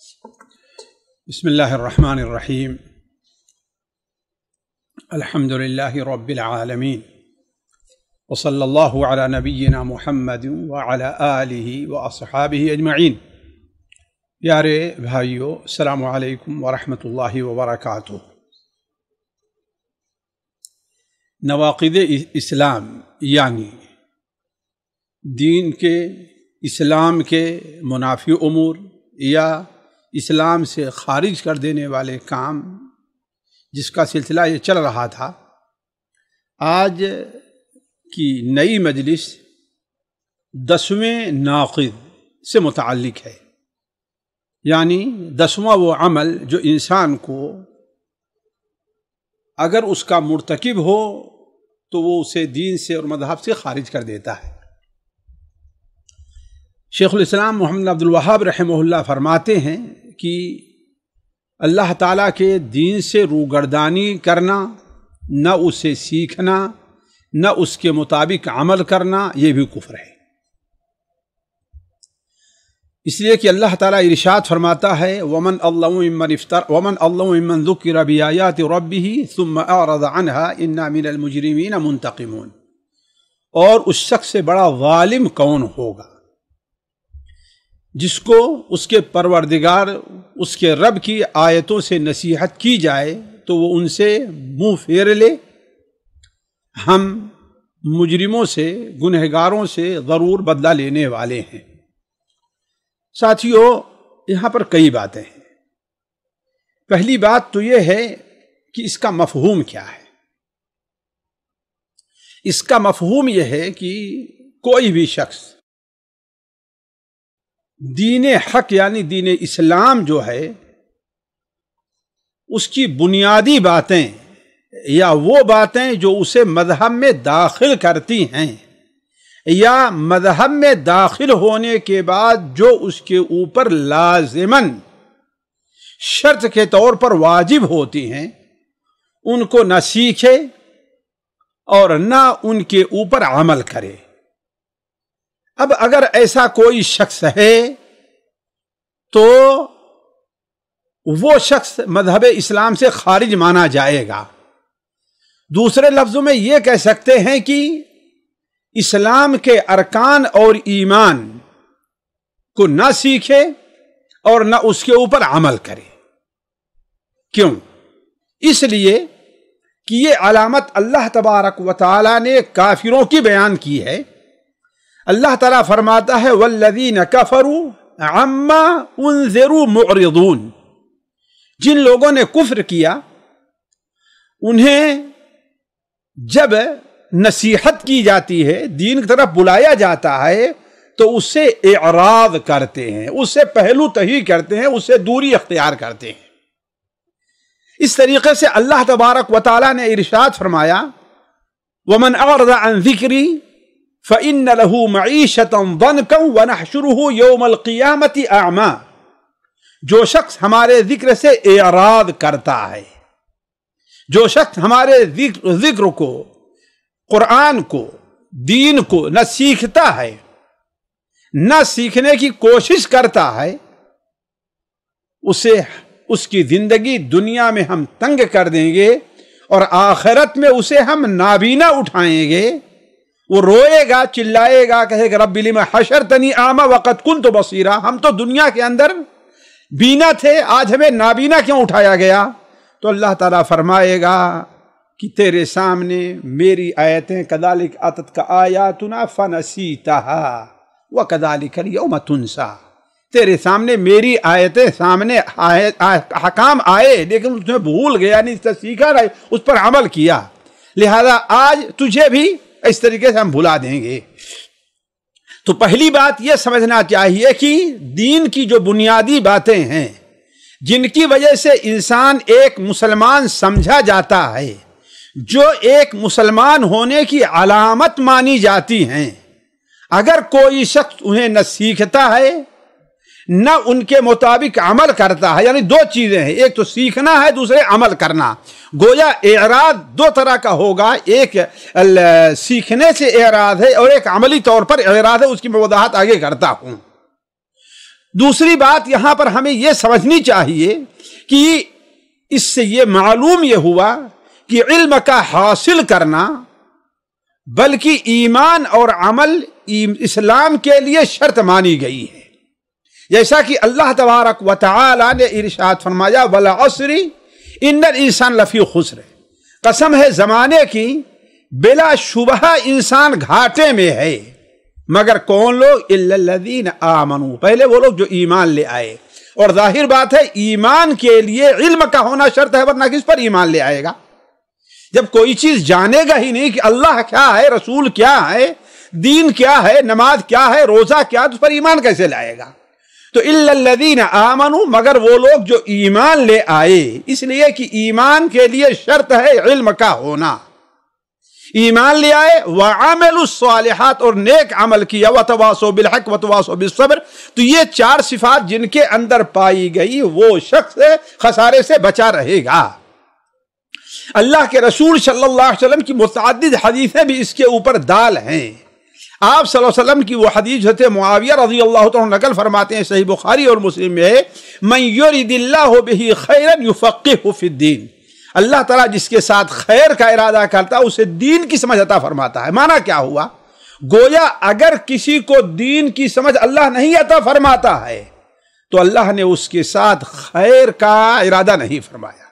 بسم اللہ الرحمن الرحیم الحمد للہ رب العالمین وصلی اللہ علی نبینا محمد وعلی آلہ واصحابہ اجمعین۔ پیارے بھائیو، السلام علیکم ورحمۃ اللہ وبرکاتہ۔ نواقض اسلام یعنی دین کے، اسلام کے منافی امور یا اسلام سے خارج کر دینے والے کام، جس کا سلسلہ یہ چل رہا تھا، آج کی نئی مجلس 10ویں ناقض سے متعلق ہے، یعنی 10واں وہ عمل جو انسان کو اگر اس کا مرتکب ہو تو وہ اسے دین سے اور مذہب سے خارج کر دیتا ہے۔ شیخ الاسلام محمد عبد الوہاب رحمہ اللہ فرماتے ہیں کہ اللہ تعالیٰ کے دین سے روگردانی کرنا، نہ اسے سیکھنا، نہ اس کے مطابق عمل کرنا، یہ بھی کفر ہے۔ اس لیے کہ اللہ تعالیٰ ارشاد فرماتا ہے وَمَنْ أَظْلَمُ مِمَّنْ ذُكِّرَ بِآيَاتِ رَبِّهِ ثُمَّ أَعْرَضَ عَنْهَا إِنَّا مِنَ الْمُجْرِمِينَ مُنْتَقِمُونَ۔ اور اس شخص سے بڑا ظالم کون ہوگا جس کو اس کے پروردگار، اس کے رب کی آیتوں سے نصیحت کی جائے تو وہ ان سے منہ پھیر لے۔ ہم مجرموں سے، گنہگاروں سے ضرور بدلہ لینے والے ہیں۔ ساتھیو، یہاں پر کئی باتیں ہیں۔ پہلی بات تو یہ ہے کہ اس کا مفہوم کیا ہے۔ اس کا مفہوم یہ ہے کہ کوئی بھی شخص دین حق یعنی دین اسلام جو ہے، اس کی بنیادی باتیں یا وہ باتیں جو اسے مذہب میں داخل کرتی ہیں یا مذہب میں داخل ہونے کے بعد جو اس کے اوپر لازماً شرط کے طور پر واجب ہوتی ہیں، ان کو نہ سیکھے اور نہ ان کے اوپر عمل کرے۔ اب اگر ایسا کوئی شخص ہے تو وہ شخص مذہب اسلام سے خارج مانا جائے گا۔ دوسرے لفظوں میں یہ کہہ سکتے ہیں کہ اسلام کے ارکان اور ایمان کو نہ سیکھے اور نہ اس کے اوپر عمل کرے۔ کیوں؟ اس لیے کہ یہ علامت اللہ تبارک و تعالی نے کافروں کی بیان کی ہے۔ اللہ تعالیٰ فرماتا ہے والذین کفروا عما انذروا معرضون۔ جن لوگوں نے کفر کیا، انہیں جب نصیحت کی جاتی ہے، دین کی طرف بلایا جاتا ہے، تو اس سے اعراض کرتے ہیں، اس سے پہلو تہی کرتے ہیں، اس سے دوری اختیار کرتے ہیں۔ اس طریقے سے اللہ تبارک و تعالیٰ نے ارشاد فرمایا وَمَنْ أَعْرَضَ عَنْ ذِكْرِي فَإِنَّ لَهُ مَعِيشَةً ضَنْكًا وَنَحْشُرُهُ يَوْمَ الْقِيَامَةِ أَعْمَى۔ جو شخص ہمارے ذکر سے اعراض کرتا ہے، جو شخص ہمارے ذکر کو، قرآن کو، دین کو نہ سیکھتا ہے، نہ سیکھنے کی کوشش کرتا ہے، اسے اس کی زندگی دنیا میں ہم تنگ کر دیں گے اور آخرت میں اسے ہم نابینا اٹھائیں گے۔ وہ روئے گا، چلائے گا، کہے گا رب لم حشرتنی اعمی وقد کنت بصیرا۔ ہم تو دنیا کے اندر بینا تھے، آج ہمیں نابینا کیوں اٹھایا گیا؟ تو اللہ تعالیٰ فرمائے گا کہ تیرے سامنے میری آیتیں کذالک اتتک آیاتنا فنسیتها وکذالک اليوم تنسیٰ۔ تیرے سامنے میری آیتیں، سامنے حکام آئے، لیکن اس نے بھول گیا، نہیں اس سے سیکھا، نہیں اس پر عمل کیا، لہذا آج تجھے بھی اس طریقے سے ہم بھلا دیں گے۔ تو پہلی بات یہ سمجھنا چاہیے کہ دین کی جو بنیادی باتیں ہیں، جن کی وجہ سے انسان ایک مسلمان سمجھا جاتا ہے، جو ایک مسلمان ہونے کی علامت مانی جاتی ہیں، اگر کوئی شخص انہیں نہ سیکھتا ہے نہ ان کے مطابق عمل کرتا ہے، یعنی دو چیزیں ہیں، ایک تو سیکھنا ہے، دوسرے عمل کرنا۔ گویا اعراض دو طرح کا ہوگا، ایک سیکھنے سے اعراض ہے اور ایک عملی طور پر اعراض ہے، اس کی میں وضاحت آگے کرتا ہوں۔ دوسری بات یہاں پر ہمیں یہ سمجھنی چاہیے کہ اس سے یہ معلوم یہ ہوا کہ علم کا حاصل کرنا بلکہ ایمان اور عمل اسلام کے لیے شرط مانی گئی ہے، جیسا کہ اللہ تبارک و تعالی نے ارشاد فرمایا والعصر ان الانسان لفی خسر، قسم ہے زمانے کی بلا شبہ انسان گھاٹے میں ہے، مگر کون لوگ؟ الا الذین آمنوا، پہلے وہ لوگ جو ایمان لے آئے، اور ظاہر بات ہے ایمان کے لیے علم کا ہونا شرط ہے، ورنہ کس پر ایمان لے آئے گا؟ جب کوئی چیز جانے گا ہی نہیں کہ اللہ کیا ہے، رسول کیا ہے، دین کیا ہے، نماز کیا ہے، روزہ کیا، تو اس پر ایمان کیسے لائے گا؟ تو الا الذین آمنوا، مگر وہ لوگ جو ایمان لے آئے، اس لیے کہ ایمان کے لیے شرط ہے علم کا ہونا، ایمان لے آئے، وعملوا الصالحات، اور نیک عمل کیا، وتواصوا بالحق وتواصوا بالصبر، تو یہ چار صفات جن کے اندر پائی گئی وہ شخص خسارے سے بچا رہے گا۔ اللہ کے رسول صلی اللہ علیہ وسلم کی متعدد حدیثیں بھی اس کے اوپر دال ہیں۔ آپ صلی اللہ علیہ وسلم کی وہ حدیث حضرت معاویہ رضی اللہ عنہ نقل فرماتے ہیں، صحیح بخاری اور مسلم میں ہے، من یرد اللہ بہ خیرا یفقہہ فی الدین، اللہ تعالیٰ جس کے ساتھ خیر کا ارادہ کرتا ہے اسے دین کی سمجھ عطا فرماتا ہے۔ معنی کیا ہوا؟ گویا اگر کسی کو دین کی سمجھ اللہ نہیں عطا فرماتا ہے تو اللہ نے اس کے ساتھ خیر کا ارادہ نہیں فرمایا۔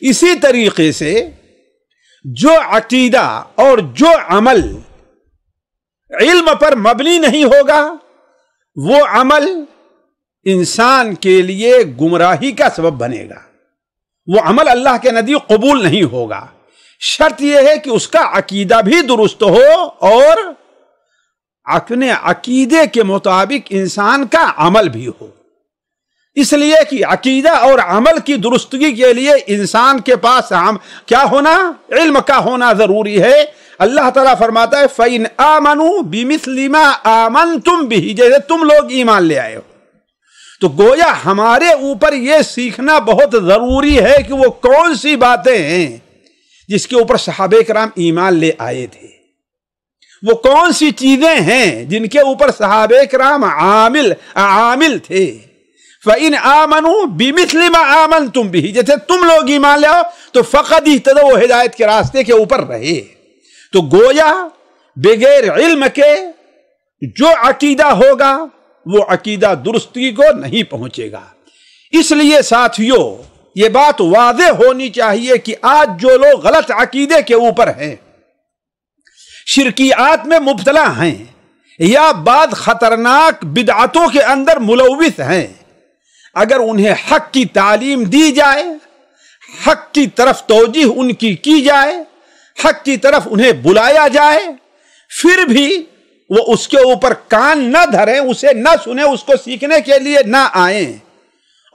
اسی طریقے سے جو عقیدہ اور جو عمل علم پر مبنی نہیں ہوگا وہ عمل انسان کے لیے گمراہی کا سبب بنے گا، وہ عمل اللہ کے نزدیک قبول نہیں ہوگا۔ شرط یہ ہے کہ اس کا عقیدہ بھی درست ہو اور اپنے عقیدے کے مطابق انسان کا عمل بھی ہو، اس لیے کہ عقیدہ اور عمل کی درستگی کے لیے انسان کے پاس کیا ہونا؟ علم کا ہونا ضروری ہے۔ اللہ تعالیٰ فرماتا ہے فَإِنْ آمَنُوا بِمِثْلِ مَا آمَنْتُمْ بِهِ، جیسے تم لوگ ایمان لے آئے ہو، تو گویا ہمارے اوپر یہ سیکھنا بہت ضروری ہے کہ وہ کون سی باتیں ہیں جس کے اوپر صحابہ کرام ایمان لے آئے تھے، وہ کون سی چیزیں ہیں جن کے اوپر صحابہ کرام عامل تھے۔ فَإِنْ آمَنُوا بِمِثْلِ مَا آمَنْتُمْ بِهِ، جیسے تم لوگ ایمان لے آؤ تو فقط اہتدوا، وہ ہدایت کے راستے کے اوپر رہے۔ تو گویا بغیر علم کے جو عقیدہ ہوگا وہ عقیدہ درستی کو نہیں پہنچے گا۔ اس لیے ساتھیوں یہ بات واضح ہونی چاہیے کہ آج جو لوگ غلط عقیدے کے اوپر ہیں، شرکیات میں مبتلا ہیں، یا بعض خطرناک بدعتوں کے اندر ملوث ہیں، اگر انہیں حق کی تعلیم دی جائے، حق کی طرف توجہ ان کی جائے، حق کی طرف انہیں بلایا جائے، پھر بھی وہ اس کے اوپر کان نہ دھریں، اسے نہ سنیں، اس کو سیکھنے کے لیے نہ آئیں،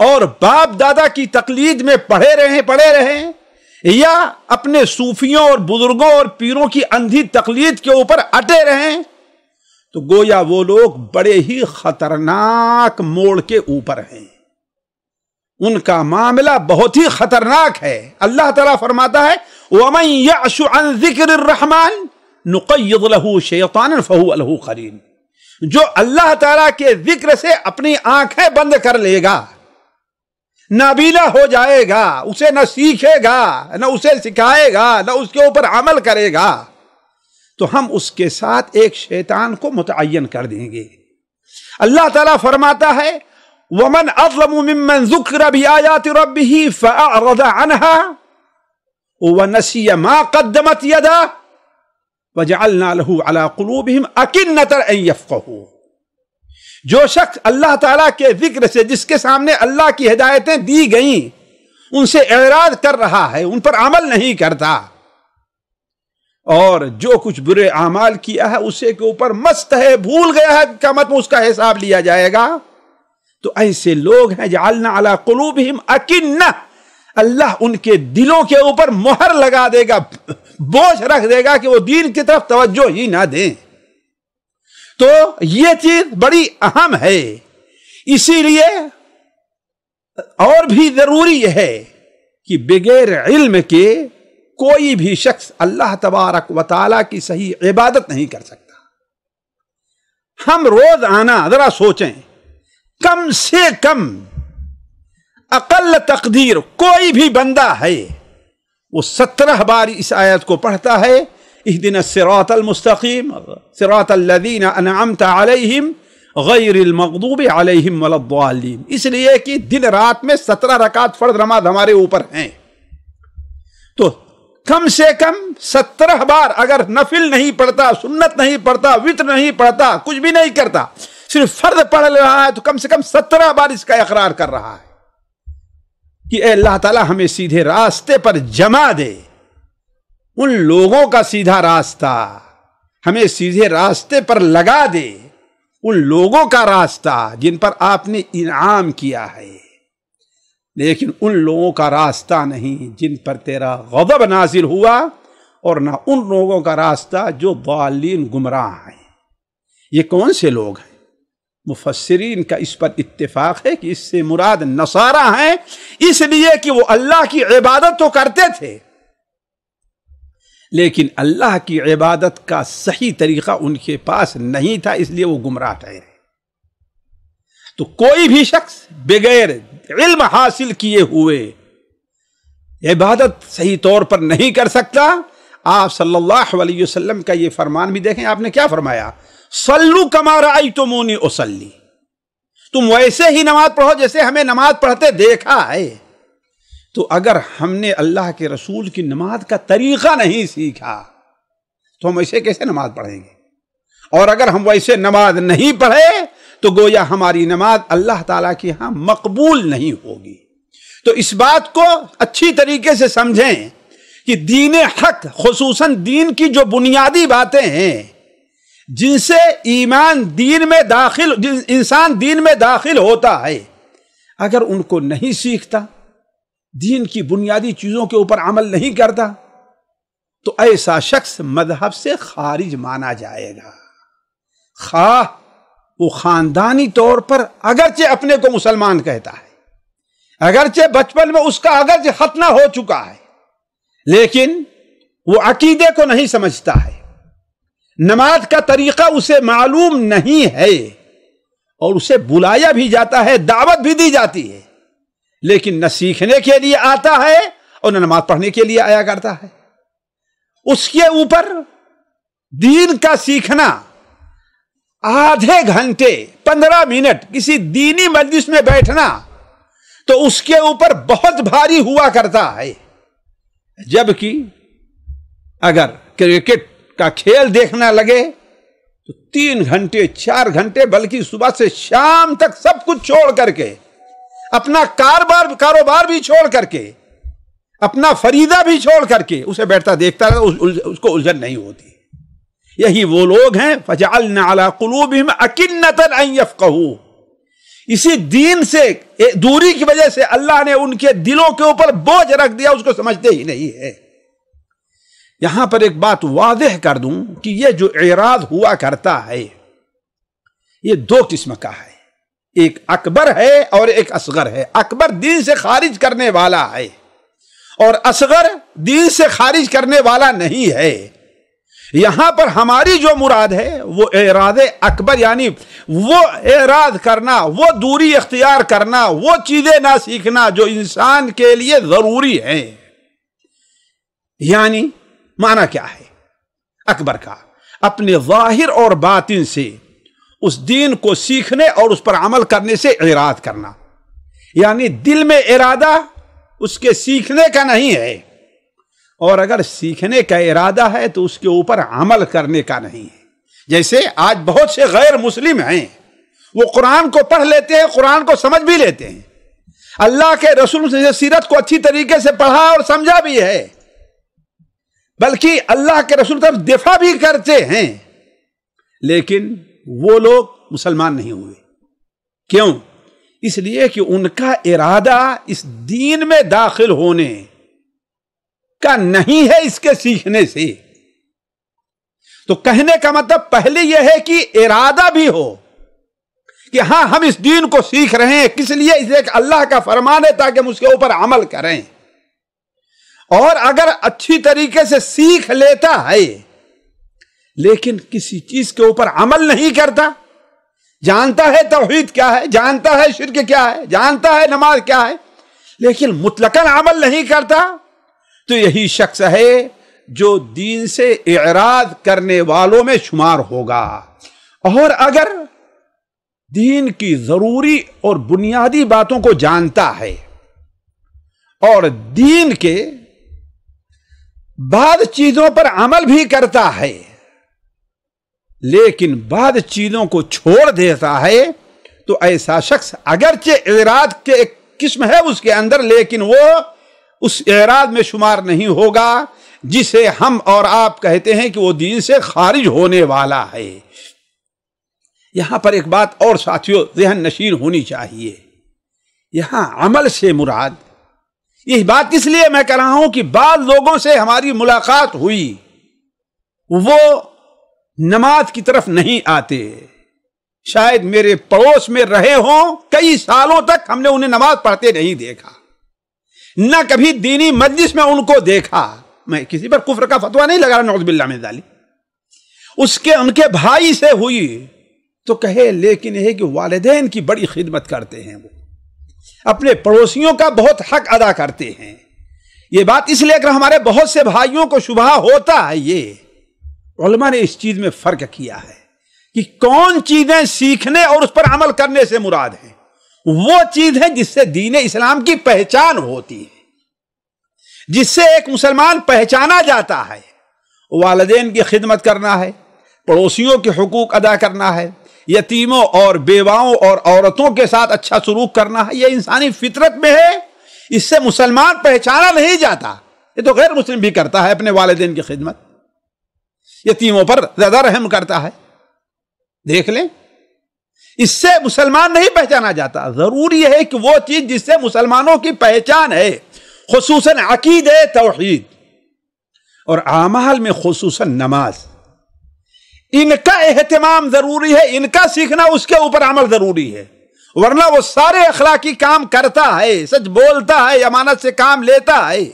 اور باپ دادا کی تقلید میں پڑے رہیں، یا اپنے صوفیوں اور بزرگوں اور پیروں کی اندھی تقلید کے اوپر اٹے رہیں، تو گویا وہ لوگ بڑے ہی خطرناک موڑ کے اوپر ہیں، ان کا معاملہ بہت ہی خطرناک ہے۔ اللہ تعالیٰ فرماتا ہے وَمَن يَعْشُ عَن ذِكْرِ الرَّحْمَنِ نُقَيِّضْ لَهُ شَيْطَانًا فَهُوَ لَهُ قَرِينٌ، جو اللہ تعالیٰ کے ذکر سے اپنی آنکھیں بند کر لے گا، نابینا ہو جائے گا، اسے نہ سیکھے گا، نہ اسے سکھائے گا، نہ اس کے اوپر عمل کرے گا، تو ہم اس کے ساتھ ایک شیطان کو متعین کر دیں گے۔ اللہ تعالیٰ فرماتا ہے وَمَنْ أَظْلَمُ مِمَّنْ ذُكِّرَ بِآيَاتِ رَبِّهِ فَأَعْرَضَ عَنْهَا وَنَسِيَ مَا قَدَّمَتْ يَدَاهُ وَجَعَلْنَا لَهُ عَلَىٰ قُلُوبِهِمْ أَكِنَّةً أَن يَفْقَهُوهُ، جو شخص اللہ تعالیٰ کے ذکر سے، جس کے سامنے اللہ کی ہدایتیں دی گئیں، ان سے اعراض کر رہا ہے، ان پر عمل نہیں کرتا، اور جو کچھ برے اعمال کیا ہے اسے کے اوپر مست ہے، بھول گیا ہے، قیامت میں اس کا حساب لیا جائے گا، تو ایسے لوگ ہیں جعلنا علی قلوبہم اکنہ، اللہ ان کے دلوں کے اوپر مہر لگا دے گا، بوجھ رکھ دے گا کہ وہ دین کی طرف توجہ ہی نہ دیں۔ تو یہ چیز بڑی اہم ہے، اسی لیے اور بھی ضروری ہے کہ بغیر علم کے کوئی بھی شخص اللہ تبارک و تعالیٰ کی صحیح عبادت نہیں کر سکتا۔ ہم روزانہ ذرا سوچیں کم سے کم اقل تقدیر کوئی بھی بندہ ہے وہ 17 بار اس آیت کو پڑھتا ہے، اہدنا الصراط المستقیم صراط الذین انعمت علیہم غیر المغضوب علیہم ولا الضالین، اس لیے کہ دن رات میں 17 رکعت فرض نماز ہمارے اوپر ہیں، تو کم سے کم 17 بار اگر نفل نہیں پڑھتا، سنت نہیں پڑھتا، وتر نہیں پڑھتا، کچھ بھی نہیں کرتا، صرف فرض پڑھ رہا ہے تو کم سے کم 17 بار اس کا اقرار کر رہا ہے کہ اے اللہ تعالی ہمیں سیدھے راستے پر جمع دے، ان لوگوں کا سیدھا راستہ ہمیں سیدھے راستے پر لگا دے، ان لوگوں کا راستہ جن پر آپ نے انعام کیا ہے، لیکن ان لوگوں کا راستہ نہیں جن پر تیرا غضب نازل ہوا، اور نہ ان لوگوں کا راستہ جو ضالین گمراہ ہیں۔ یہ کون سے لوگ ہیں؟ مفسرین کا اس پر اتفاق ہے کہ اس سے مراد نصارہ ہیں، اس لیے کہ وہ اللہ کی عبادت تو کرتے تھے لیکن اللہ کی عبادت کا صحیح طریقہ ان کے پاس نہیں تھا، اس لیے وہ گمراہ ٹھہرے۔ تو کوئی بھی شخص بغیر علم حاصل کیے ہوئے عبادت صحیح طور پر نہیں کر سکتا۔ آپ صلی اللہ علیہ وسلم کا یہ فرمان بھی دیکھیں، آپ نے کیا فرمایا؟ صلو کما رأیتمونی اصلی، تم ویسے ہی نماز پڑھو جیسے ہمیں نماز پڑھتے دیکھا ہے۔ تو اگر ہم نے اللہ کے رسول کی نماز کا طریقہ نہیں سیکھا تو ہم ویسے کیسے نماز پڑھیں گے؟ اور اگر ہم ویسے نماز نہیں پڑھے تو گویا ہماری نماز اللہ تعالیٰ کے ہاں مقبول نہیں ہوگی۔ تو اس بات کو اچھی طریقے سے سمجھیں کہ دین حق، خصوصاً دین کی جو بنیادی باتیں ہیں جن سے انسان دین میں داخل ہوتا ہے، اگر ان کو نہیں سیکھتا، دین کی بنیادی چیزوں کے اوپر عمل نہیں کرتا، تو ایسا شخص مذہب سے خارج مانا جائے گا، خواہ وہ خاندانی طور پر اگرچہ اپنے کو مسلمان کہتا ہے، اگرچہ بچپن میں اس کا اگرچہ ختنہ ہو چکا ہے، لیکن وہ عقیدے کو نہیں سمجھتا ہے، نماز کا طریقہ اسے معلوم نہیں ہے، اور اسے بلایا بھی جاتا ہے، دعوت بھی دی جاتی ہے، لیکن نہ سیکھنے کے لیے آتا ہے اور نہ نماز پڑھنے کے لیے آیا کرتا ہے۔ اس کے اوپر دین کا سیکھنا آدھے گھنٹے 15 منٹ کسی دینی مجلس میں بیٹھنا تو اس کے اوپر بہت بھاری ہوا کرتا ہے، جبکہ اگر کرکٹ کا کھیل دیکھنا لگے تو 3 گھنٹے 4 گھنٹے بلکہ صبح سے شام تک سب کچھ چھوڑ کر کے، اپنا کاروبار بھی چھوڑ کر کے، اپنا فریضہ بھی چھوڑ کر کے اسے بیٹھتا دیکھتا ہے، اس کو الجھن نہیں ہوتی۔ یہی وہ لوگ ہیں فَجَعَلْنَا عَلَىٰ قُلُوبِهِمْ أَكِنَّةً أَن يَفْقَهُوا، اسی دین سے دوری کی وجہ سے اللہ نے ان کے دلوں کے اوپر بوجھ رکھ دیا، اس کو سمجھتے ہی نہیں ہے۔ یہاں پر ایک بات واضح کر دوں کہ یہ جو اعراض ہوا کرتا ہے یہ 2 قسم کا ہے، ایک اکبر ہے اور ایک اصغر ہے۔ اکبر دین سے خارج کرنے والا ہے اور اصغر دین سے خارج کرنے والا نہیں ہے۔ یہاں پر ہماری جو مراد ہے وہ اعراض اکبر، یعنی وہ اعراض کرنا، وہ دوری اختیار کرنا، وہ چیزیں نہ سیکھنا جو انسان کے لیے ضروری ہیں۔ یعنی معنی کیا ہے اکبر کا؟ اپنے ظاہر اور باطن سے اس دین کو سیکھنے اور اس پر عمل کرنے سے اعراض کرنا، یعنی دل میں ارادہ اس کے سیکھنے کا نہیں ہے، اور اگر سیکھنے کا ارادہ ہے تو اس کے اوپر عمل کرنے کا نہیں ہے۔ جیسے آج بہت سے غیر مسلم ہیں، وہ قرآن کو پڑھ لیتے ہیں، قرآن کو سمجھ بھی لیتے ہیں، اللہ کے رسول سے سیرت کو اچھی طریقے سے پڑھا اور سمجھا بھی ہے، بلکہ اللہ کے رسول کا دفاع بھی کرتے ہیں، لیکن وہ لوگ مسلمان نہیں ہوئے۔ کیوں؟ اس لیے کہ ان کا ارادہ اس دین میں داخل ہونے کا نہیں ہے، اس کے سیکھنے سے۔ تو کہنے کا مطلب پہلے یہ ہے کہ ارادہ بھی ہو کہ ہاں ہم اس دین کو سیکھ رہے ہیں، کس لیے؟ اس لیے کہ اللہ کا فرمان ہے تاکہ ہم اس کے اوپر عمل کریں، اور اگر اچھی طریقے سے سیکھ لیتا ہے لیکن کسی چیز کے اوپر عمل نہیں کرتا، جانتا ہے توحید کیا ہے، جانتا ہے شرک کیا ہے، جانتا ہے نماز کیا ہے، لیکن مطلقاً عمل نہیں کرتا، تو یہی شخص ہے جو دین سے اعراض کرنے والوں میں شمار ہوگا۔ اور اگر دین کی ضروری اور بنیادی باتوں کو جانتا ہے اور دین کے بعض چیزوں پر عمل بھی کرتا ہے لیکن بعض چیزوں کو چھوڑ دیتا ہے، تو ایسا شخص اگرچہ اعراض کے ایک قسم ہے اس کے اندر، لیکن وہ اس اعراض میں شمار نہیں ہوگا جسے ہم اور آپ کہتے ہیں کہ وہ دین سے خارج ہونے والا ہے۔ یہاں پر ایک بات اور ساتھیوں ذہن نشین ہونی چاہیے، یہاں عمل سے مراد، یہ بات اس لیے میں کہہ رہا ہوں کہ بعض لوگوں سے ہماری ملاقات ہوئی، وہ نماز کی طرف نہیں آتے، شاید میرے پڑوس میں رہے ہوں، کئی سالوں تک ہم نے انہیں نماز پڑھتے نہیں دیکھا، نہ کبھی دینی مجلس میں ان کو دیکھا۔ میں کسی پر کفر کا فتویٰ نہیں لگا رہا، نعوذ باللہ من ذالک، ان کے بھائی سے ہوئی تو کہے لیکن یہ کہ والدین کی بڑی خدمت کرتے ہیں، وہ اپنے پڑوسیوں کا بہت حق ادا کرتے ہیں۔ یہ بات اس لیے کہ ہمارے بہت سے بھائیوں کو شبہ ہوتا ہے، یہ علماء نے اس چیز میں فرق کیا ہے کہ کون چیزیں سیکھنے اور اس پر عمل کرنے سے مراد ہیں۔ وہ چیز ہے جس سے دین اسلام کی پہچان ہوتی ہے، جس سے ایک مسلمان پہچانا جاتا ہے۔ والدین کی خدمت کرنا ہے، پڑوسیوں کے حقوق ادا کرنا ہے، یتیموں اور بیواؤں اور عورتوں کے ساتھ اچھا سلوک کرنا ہے، یہ انسانی فطرت میں ہے، اس سے مسلمان پہچانا نہیں جاتا۔ یہ تو غیر مسلم بھی کرتا ہے اپنے والدین کی خدمت، یتیموں پر زیادہ رحم کرتا ہے، دیکھ لیں، اس سے مسلمان نہیں پہچانا جاتا۔ ضروری ہے کہ وہ چیز جس سے مسلمانوں کی پہچان ہے، خصوصاً عقیدہ توحید اور اعمال میں خصوصاً نماز، ان کا اہتمام ضروری ہے، ان کا سیکھنا، اس کے اوپر عمل ضروری ہے، ورنہ وہ سارے اخلاقی کام کرتا ہے، سچ بولتا ہے، امانت سے کام لیتا ہے،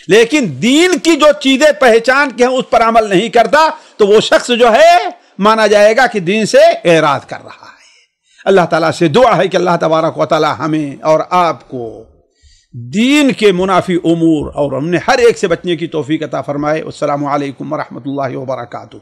لیکن دین کی جو چیزیں پہچان کے ہیں اس پر عمل نہیں کرتا، تو وہ شخص جو ہے مانا جائے گا کہ دین سے اعراض کر رہا ہے۔ اللہ تعالیٰ سے دعا ہے کہ اللہ تبارک و تعالیٰ ہمیں اور آپ کو دین کے منافی امور اور ہم نے ہر ایک سے بچنے کی توفیق عطا فرمائے۔ السلام علیکم ورحمۃ اللہ وبرکاتہ۔